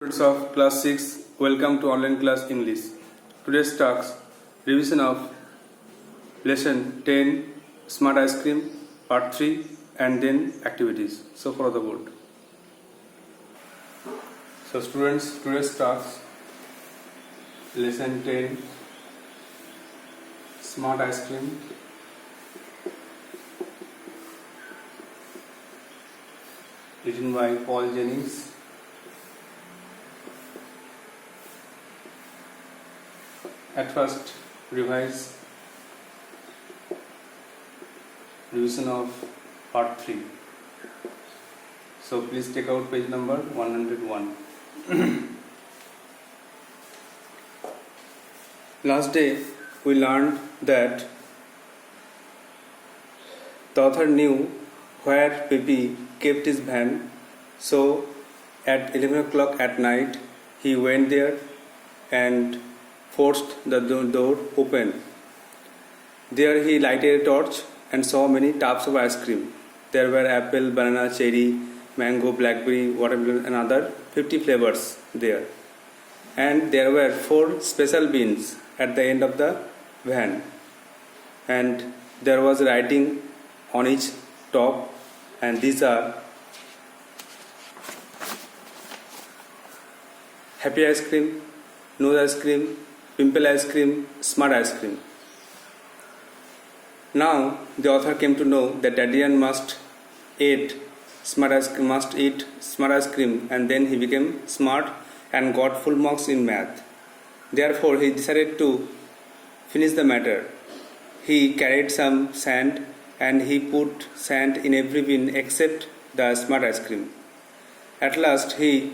Students of class 6, welcome to online class English. Today's task, revision of lesson 10, Smart Ice Cream, part 3, and then activities. So follow the board. So students, today's task, lesson 10, Smart Ice Cream, written by Paul Jennings. At first, revision of part 3. So please take out page number 101. Last day we learned that the author knew where Pepe kept his van, so at 11 o'clock at night he went there and forced the door open. There he lighted a torch and saw many tubs of ice cream. There were apple, banana, cherry, mango, blackberry, watermelon and other 50 flavors there. And there were 4 special bins at the end of the van. And there was writing on each top, and these are happy ice cream, nose ice cream, pimple ice cream, smart ice cream. Now the author came to know that Adrian must eat smart ice cream, and then he became smart and got full marks in math. Therefore he decided to finish the matter. He carried some sand and he put sand in every bin except the smart ice cream. At last he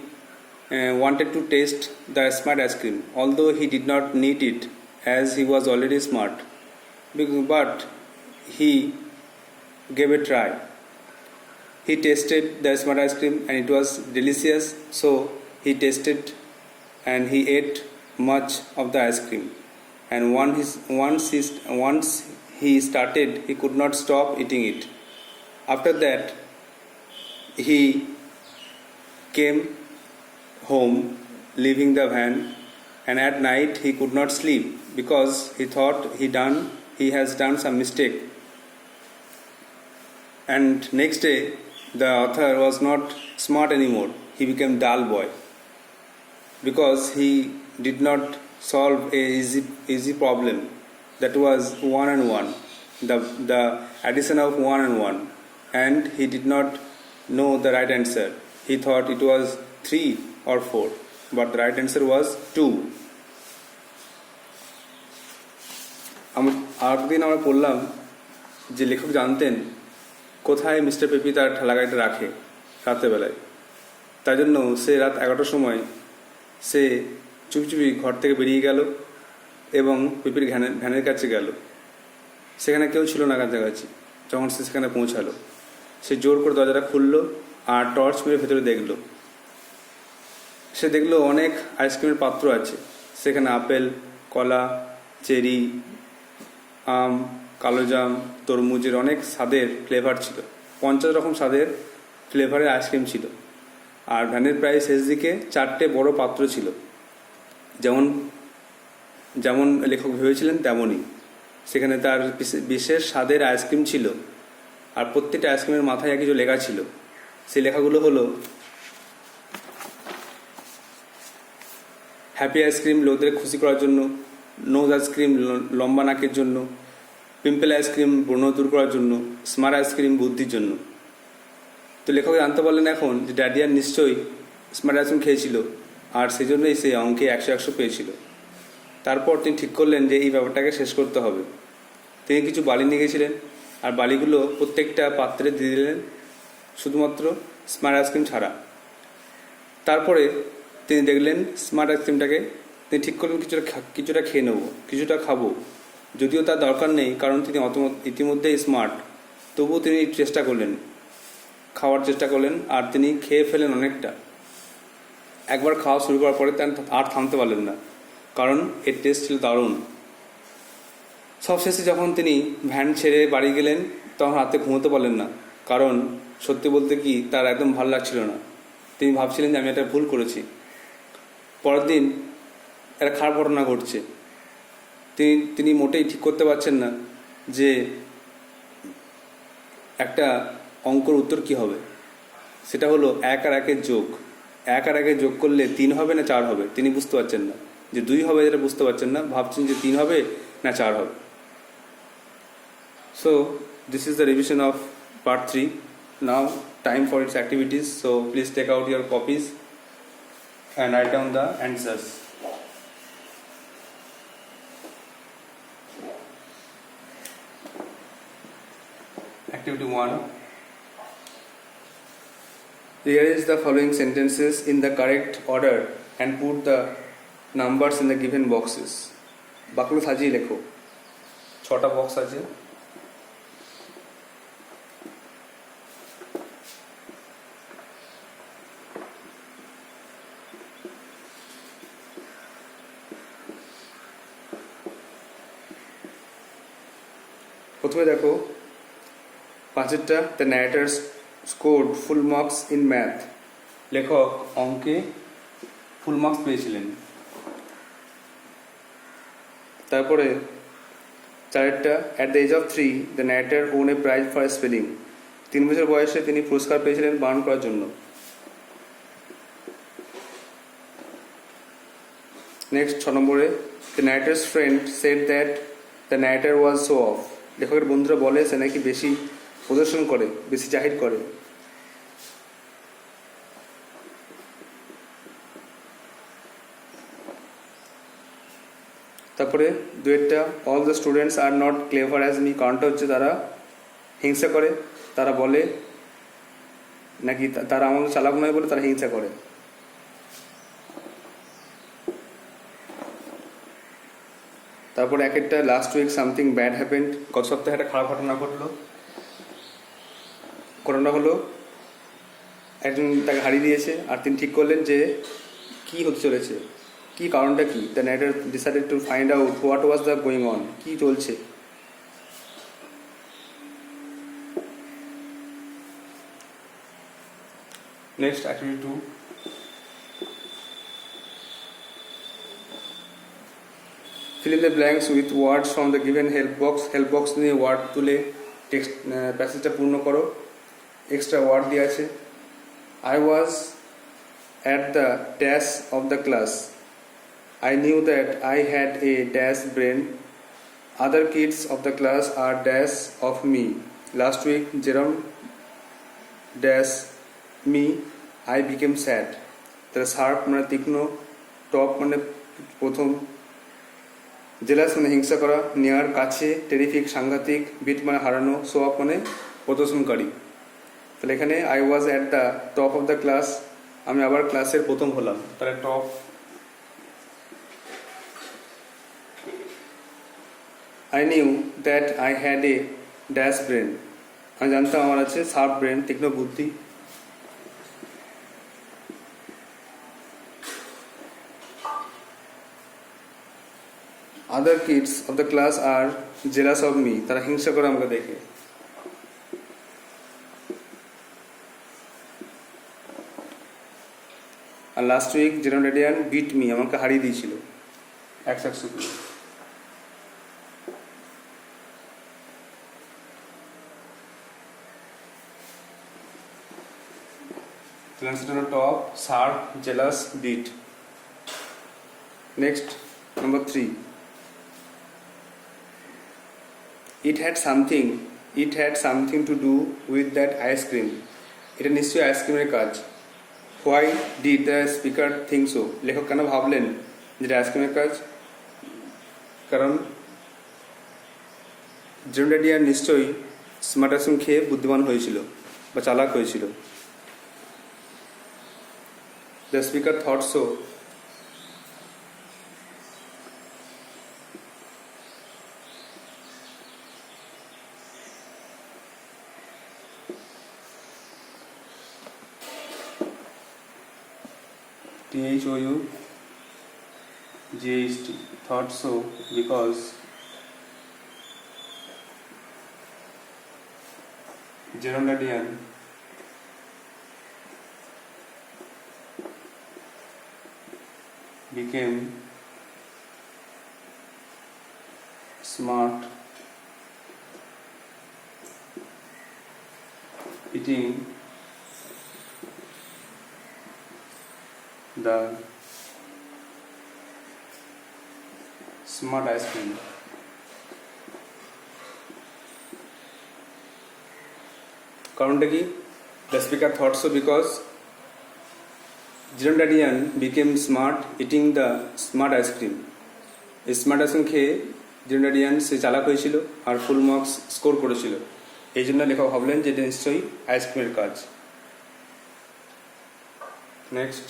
wanted to taste the smart ice cream, although he did not need it as he was already smart. But he gave a try. He tasted the smart ice cream and it was delicious, so he tasted and he ate much of the ice cream. And once he started, he could not stop eating it. After that, he came home, leaving the van, and at night he could not sleep because he thought he has done some mistake. And next day the author was not smart anymore. He became dull boy because he did not solve a easy problem, that was 1 and 1, the addition of 1 and 1, and he did not know the right answer. He thought it was 3 or 4, but the right answer was 2. আগদিন আমরা পড়লাম যে লেখক জানতেন কোথায় mister peppy তার ঠেলাগাড়িটা রাখে রাত্রেবেলায়। তাই জন্য সে রাত 11টার সময় সে চুপি চুপি ঘর থেকে বেরিয়ে গেল এবং পেপির ভ্যানের কাছে গেল। সেখানে কেউ ছিল না কাছাকাছি। যখন সে সেখানে পৌঁছালো, সে জোর করে দরজাটা খুললো আর টর্চ মেরে ভেতরে দেখলো। সে দেখলো অনেক আইসক্রিমের পাত্র আছে। সেখানে আপেল, কলা, চেরি, আম, কালোজাম, তরমুজের অনেক স্বাদের ফ্লেভার ছিল। 50 রকম স্বাদের ফ্লেভারের আইসক্রিম ছিল। আর ভ্যানের প্রায় শেষ দিকে 4টে বড় পাত্র ছিল, যেমন লেখক ভেবেছিলেন তেমনই। সেখানে তার বিশেষ স্বাদের আইসক্রিম ছিল, আর প্রত্যেকটা আইসক্রিমের মাথায় কিছু লেখা ছিল। সেই লেখাগুলো হলো হ্যাপি আইসক্রিম লোকদের খুশি করার জন্য, নোজ আইসক্রিম লম্বা নাকের জন্য, পিম্পল আইসক্রিম ব্রণ দূর করার জন্য, স্মার্ট আইসক্রিম বুদ্ধির জন্য। তো লেখক জানতে পারলেন এখন যে ড্যাডিয়ান নিশ্চয়ই স্মার্ট আইসক্রিম খেয়েছিল, আর সেই জন্যই সে অঙ্কে 100 পেয়েছিল। তারপর তিনি ঠিক করলেন যে এই ব্যাপারটাকে শেষ করতে হবে। তিনি কিছু বালি নিয়ে গেছিলেন, আর বালিগুলো প্রত্যেকটা পাত্রে দিয়ে দিলেন, শুধুমাত্র স্মার্ট আইসক্রিম ছাড়া। তারপরে তিনি দেখলেন স্মার্ট আইসক্রিমটাকে, তিনি ঠিক করলেন কিছুটা খেয়ে নেব, কিছুটা খাবো, যদিও তার দরকার নেই, কারণ তিনি ইতিমধ্যেই স্মার্ট। তবুও তিনি খাওয়ার চেষ্টা করলেন, আর তিনি খেয়ে ফেলেন অনেকটা। একবার খাওয়া শুরু করার পরে আর থামতে পারলেন না, কারণ এর টেস্ট ছিল দারুণ। সবশেষে যখন তিনি ভ্যান ছেড়ে বাড়ি গেলেন, তখন রাতে ঘুমোতে পারলেন না, কারণ সত্যি বলতে কি তার একদম ভালো লাগছিল না। তিনি ভাবছিলেন যে আমি একটা ভুল করেছি, পরের দিন একটা খারাপ ঘটনা ঘটছে। তিনি মোটেই ঠিক করতে পারছেন না যে একটা অঙ্কর উত্তর কী হবে। সেটা হলো 1 আর 1-এর যোগ। 1 আর 1-এর যোগ করলে 3 হবে না 4 হবে, তিনি বুঝতে পারছেন না। যে 2 হবে এটা বুঝতে পারছেন না, ভাবছেন যে 3 হবে না 4 হবে। So this is the revision of part 3. Now time for its activities. So please take out your copies and write down the answers. Activity 1. Rearrange the following sentences in the correct order and put the numbers in the given boxes. বাক্যগুলো সাজিয়ে লেখো। 6টা box আছে। প্রথমে দেখো 5-এরটা, the narrator scored full marks in math. লেখক অঙ্কে ফুল মার্কস পেয়েছিলেন। তারপরে 4-এরটা, at the age of 3 the narrator won a prize for spelling. 3 বছর বয়সে তিনি পুরস্কার পেয়েছিলেন বানান করার জন্য। নেক্সট 6 নম্বরে, the narrator's friend said that the narrator was show off. লেখকের বন্ধুরা বলে সে নাকি বেশি প্রদর্শন করে, বেশি জাহির করে। তারপরে 2-এরটা, all the students are not clever as me. কারণটা হচ্ছে তারা হিংসা করে, তারা বলে নাকি তারা আমাদের চালাক নয় বলে তারা হিংসা করে। তারপরে 1-এরটা, last week something bad happened. গত সপ্তাহে একটা খারাপ ঘটনা ঘটলো। ঘটনা হলো একজন তাকে হারিয়ে দিয়েছে আর তিনি ঠিক করলেন যে কি হতে চলেছে, কি কারণটা কি। The narrator decided to find out what was the going on, কি চলছে। Next activity 2, fill in the blanks with words from the given help box. help box নিয়ে ওয়ার্ড তুলে টেক্সট প্যাসেজটা পূর্ণ করো। এক্সট্রা ওয়ার্ড দিয়ে আছে। I was at the dash of the class. I knew that I had a dash brain. Other kids of the class are dash of me. Last week Jerome dash me. I became sad. তাহলে sharp মানে তীক্ষ্ণ, top মানে প্রথম, jealous মানে হিংসা করা, নেয়ার কাছে, টেরিফিক সাংঘাতিক, বিট মানে হারানো, শো অফ মানে প্রদর্শনকারী। তাহলে এখানে I was at the top of the class, আমি আবার ক্লাসের প্রথম হলাম। তাহলে top. I knew that I had a dash brain, আমি জানতাম আমার আছে শার্প ব্রেন, তীক্ষ্ণ বুদ্ধি। Other kids of the class are jealous of me, তারা হিংসা করে আমাকে দেখে। আর last week Jerome Dadian beat me, আমাকে হারিয়ে দিয়েছিল 100 করে। Top, sharp, jealous, beat. Next number 3, it had something to do with that ice cream. এটা নিশ্চয়ই আইসক্রিমের কাজ। Why did the speaker think so? লেখক কেন ভাবলেন যেটা আইসক্রিমের কাজ? কারণ জেরম ড্যাডিয়ান নিশ্চয়ই স্মার্ট আইসক্রিম খেয়ে বুদ্ধিমান হয়েছিল বা চালাক হয়েছিল। The speaker thought so. THOUGHT, thought so because Jérôme Ladien became smart eating the smart ice cream. কারণটা কি? The speaker thought so because Jirondadian became smart eating the smart ice cream. এই smart ice cream খেয়ে জিরোন্ডাডিয়ান সে চালাক হয়েছিল আর full marks score করেছিল। এই জন্য লেখক ভাবলেন যে এটা নিশ্চয়ই আইসক্রিমের কাজ। Next,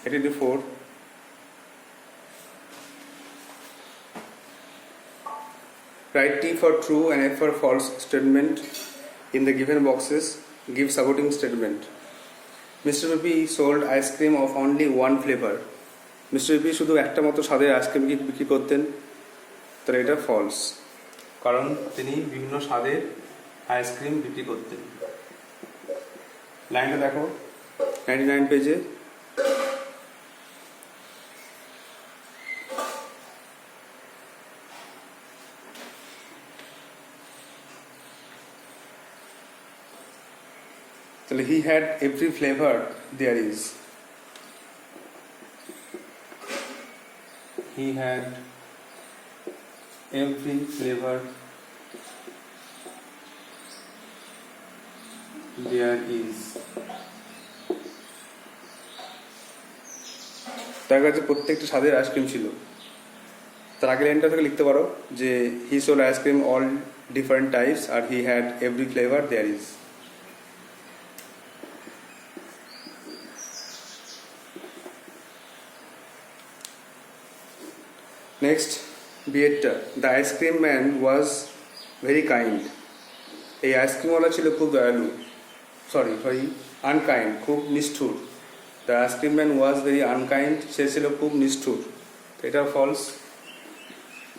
it is 4. Write T for true and F for false statement in the given boxes. Give supporting statement. Mr. P sold ice cream of only one flavor. Mr. P শুধু একটা মতো স্বাদের আইসক্রিম বিক্রি করতেন, তাহলে এটা false, কারণ তিনি বিভিন্ন স্বাদের আইসক্রিম বিক্রি করতেন। লাইনটা দেখো 99 পেজে। তাহলে he had every flavor there is. He had every flavor there is. তার কাছে প্রত্যেকটা স্বাদের আইসক্রিম ছিল। তার আগের লাইনটা থেকে লিখতে পারো যে he sold ice cream all different types R he had every flavor there is. Next, B8টা, the ice cream man was very kind. এই আইসক্রিমওয়ালা ছিল খুব দয়ালু, আনকাইন্ড, খুব নিষ্ঠুর। The ice cream man was very unkind, সে ছিল খুব নিষ্ঠুর। এটা ফলস,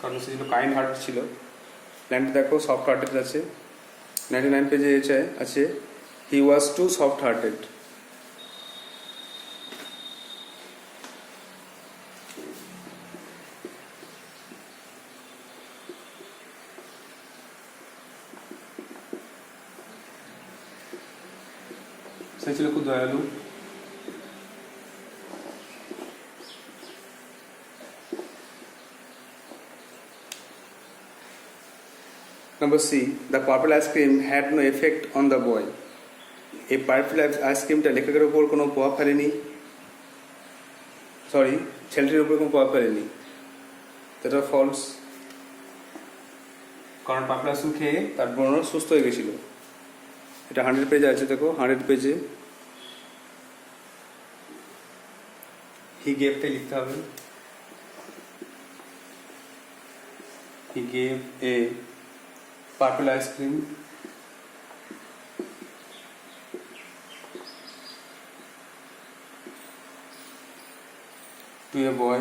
কারণ সে ছিল কাইন্ড হার্টেড ছিল। লাইনটা দেখো সফট হার্টেড আছে, 99 পেজে আছে হি ওয়াজ টু সফট হার্টেড। সে ছিল খুব দয়ালু। Number C, the purple ice cream had no effect on the boy. এই পার্পল আইসক্রিমটা লেখকের উপর কোনো প্রভাব ফেলেনি, ছেলেটির উপর কোনো প্রভাব ফেলেনি। এটা ফলস, কারণ পার্পল আইসক্রিম খেয়ে তার বোন সুস্থ হয়ে গেছিল। এটা 100 পেজে আছে, দেখো 100 পেজে হি গেভটা লিখতে হবে। He gave a purple ice cream to a boy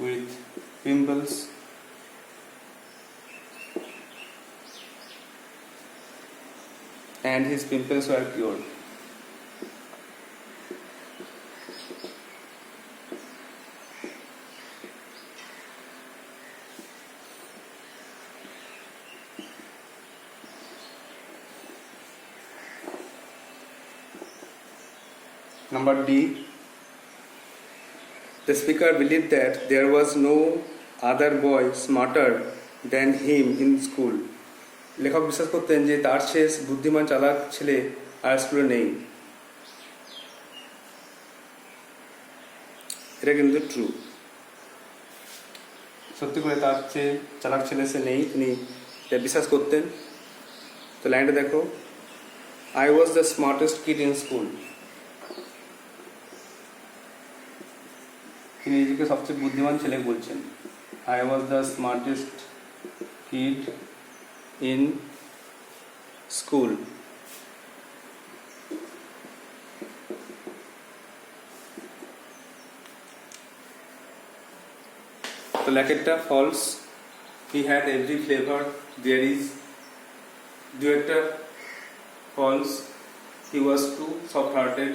with pimples and his pimples were cured. Number D, the speaker believed that there was no other boy smarter than him in school. লেখক বিশ্বাস করতেন যে তার শেষ বুদ্ধিমান চালাক ছেলে আর স্কুলে নেই। এটা কিন্তু ট্রু, সত্যি করে তার চেয়ে চালাক ছেলে সে নেই, তিনি এটা বিশ্বাস করতেন। তো লাইনটা দেখো, I was the smartest kid in school. তিনি নিজেকে সবচেয়ে বুদ্ধিমান ছেলে বলছেন। I was the smartest kid in school. তো লেখেরটা false. He had every flavor there is. দুয়েরটা false. He was too soft-hearted.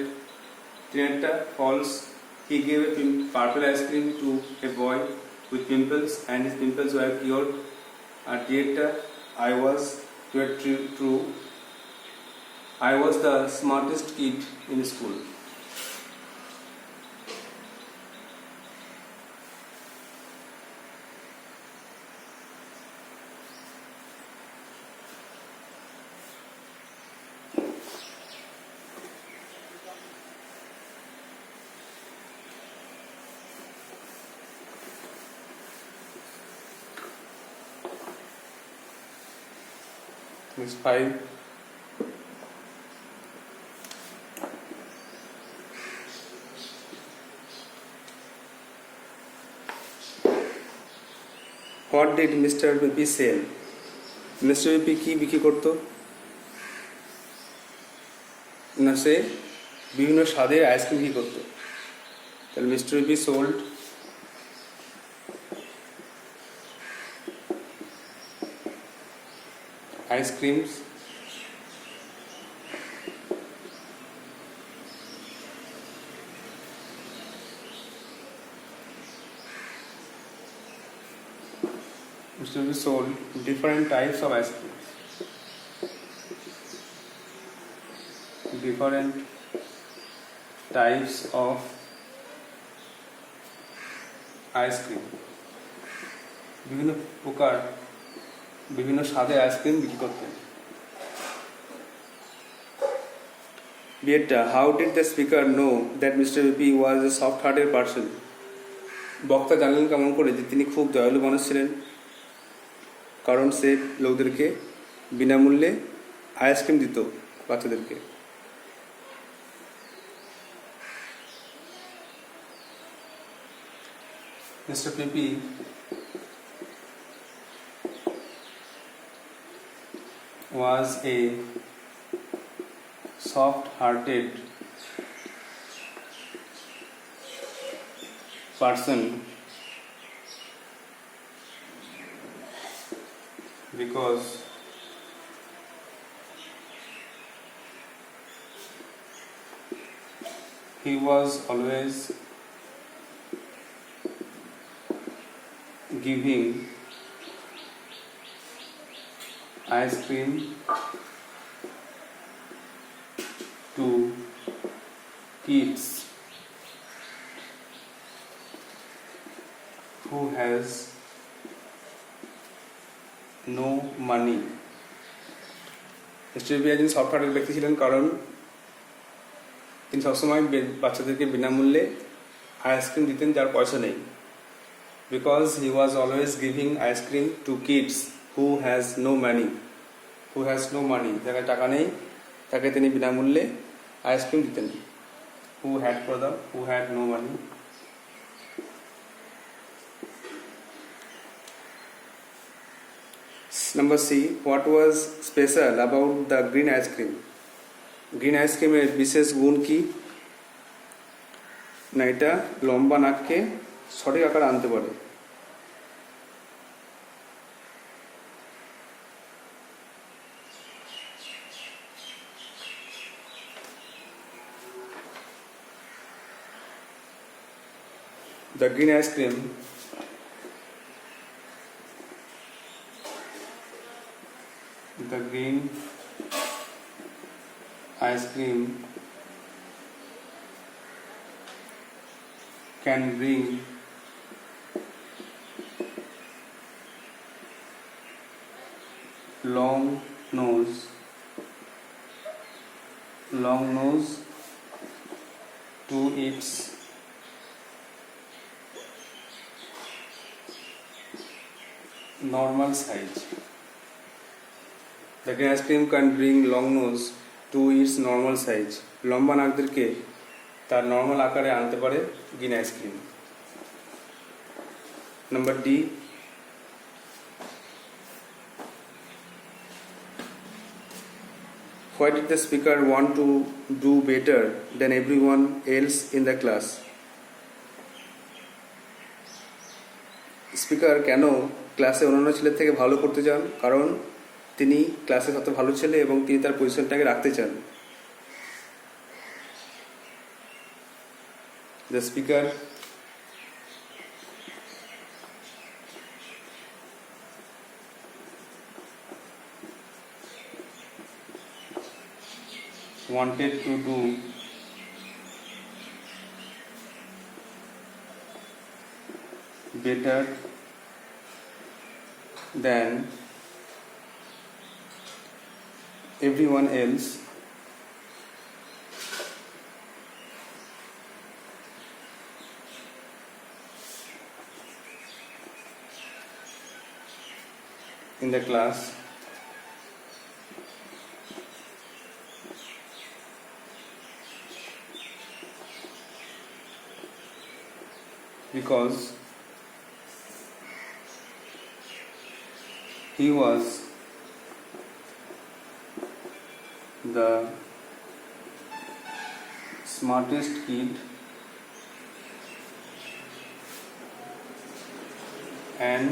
তিনেরটা false. He gave a purple ice cream to a boy with pimples and his pimples were cured. আর ডিয়েরটা I was true. I was the smartest kid in school. Next 5. What did Mr. Bippy sell? Mr. Bippy কি বিক্রি করতো? না, সে বিভিন্ন স্বাদের ice cream বিক্রি করতো। তাহলে Mr. Bippy sold ice creams Mr. Bippy sold different types of ice cream. Different types of ice cream. বিভিন্ন প্রকার বিভিন্ন স্বাদের আইসক্রিম বিক্রি করতেন। বিয়েটা, how did the speaker know that mister BP was a soft hearted person? বক্তা জানলেন কেমন করে যে তিনি খুব দয়ালু মানুষ ছিলেন? কারণ সে লোকদেরকে বিনামূল্যে আইসক্রিম দিত, বাচ্চাদেরকে। Mister PP was a soft-hearted person because he was always giving ice cream to kids who has no money. Mister BP একজন সফট হার্টেড ব্যক্তি ছিলেন কারণ তিনি সবসময় বাচ্চাদেরকে বিনামূল্যে আইসক্রিম দিতেন যার পয়সা নেই। Because he was always giving ice cream to kids who has no money, যারা টাকা নেই তাকে তিনি বিনামূল্যে আইসক্রিম দিতেন। who had no money. Number C, what was special about the green ice cream? Green আইসক্রিমের বিশেষ গুণ কি? না, এটা লম্বা নাককে সঠিক আকারে আনতে পারে। The green ice cream can bring long nose to its normal size. The green ice cream can bring long nose to its normal size. লম্বা নাকদেরকে তার নর্মাল আকারে আনতে পারে green ice cream. Number D, why did the speaker want to do better than everyone else in the class? Speaker কেন ক্লাসে অন্যান্য ছেলের থেকে ভালো করতে চান? কারণ তিনি ক্লাসে সবচেয়ে ভালো ছেলে এবং তিনি তার পজিশনটাকে রাখতে চান। The speaker wanted to do better than everyone else in the class because he was the smartest kid and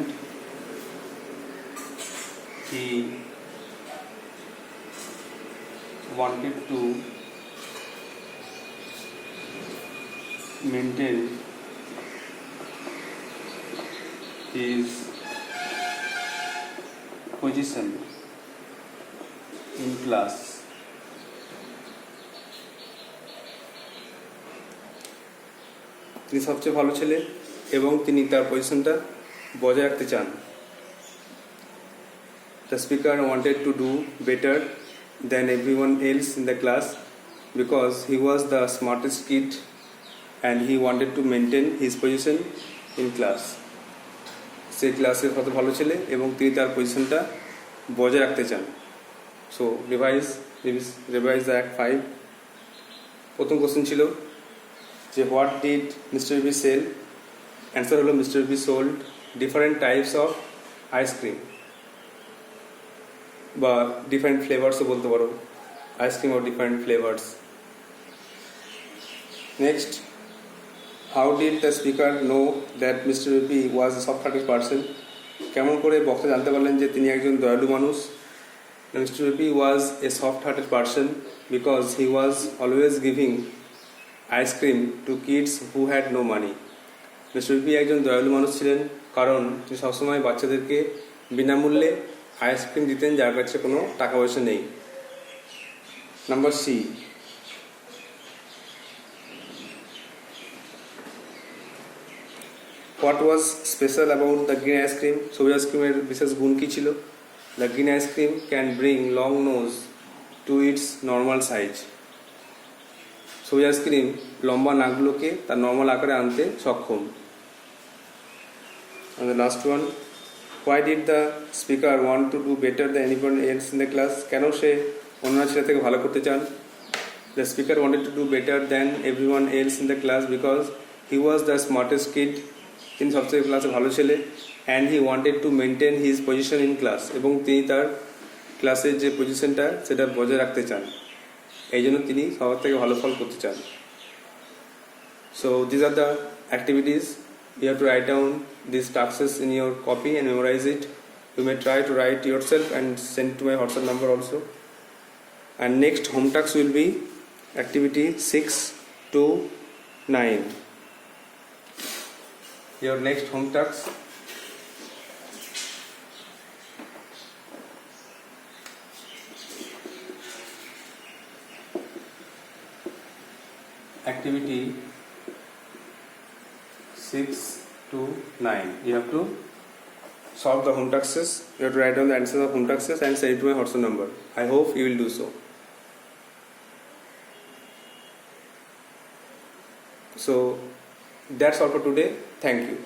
he wanted to maintain his position in class. তিনি সবচেয়ে ভালো ছেলে এবং তিনি তার পজিশনটা বজায় রাখতে চান। The speaker wanted to do better than everyone else in the class because he was the smartest kid and he wanted to maintain his position in class. সে ক্লাসের কত ভালো ছেলে এবং তিনি তার পজিশনটা বজায় রাখতে চান। So revise the act 5। প্রথম কোশ্চেন ছিল যে what did mister B sell? Answer হলো mister B sold different types of ice cream বা ডিফারেন্ট ফ্লেভার্সও বলতে পারো, ice cream of different flavours. Next, how did the speaker know that mister B was a soft hearted person? কেমন করে বক্তা জানতে পারলেন যে তিনি একজন দয়ালু মানুষ? Mister B was a soft hearted person because he was always giving ice cream to kids who had no money. Mister B একজন দয়ালু মানুষ ছিলেন কারণ তিনি সবসময় বাচ্চাদেরকে বিনামূল্যে আইসক্রিম দিতেন যার কাছে কোনো টাকা পয়সা নেই। Number C, what was special about the green ice cream? সবুজ আইসক্রিমের বিশেষ গুণ কী ছিল? The green ice cream can bring long nose to its normal size. সবুজ আইসক্রিম লম্বা নাকগুলোকে তার নর্মাল আকারে আনতে সক্ষম। And the last one, why did the speaker want to do better than anyone else in the class? কেন সে অন্যান্য ছেলে থেকে ভালো করতে চান? The speaker wanted to do better than everyone else in the class because he was the smartest kid. তিনি সবচেয়ে ক্লাসে ভালো ছেলে and he wanted to maintain his position in class এবং তিনি তার ক্লাসের যে পজিশনটা সেটা বজায় রাখতে চান, এই জন্য তিনি সবার থেকে ভালো ফল করতে চান। So these are the activities. You have to write down these tasks in your copy and memorize it. You may try to write yourself and send to my WhatsApp number also. And next home task will be activity 6 to 9. Your next home task activity 6 to 9. You have to solve the home tasks. You have to write down the answers of home tasks and send it to my WhatsApp number. I hope you will do so. So that's all for today. Thank you.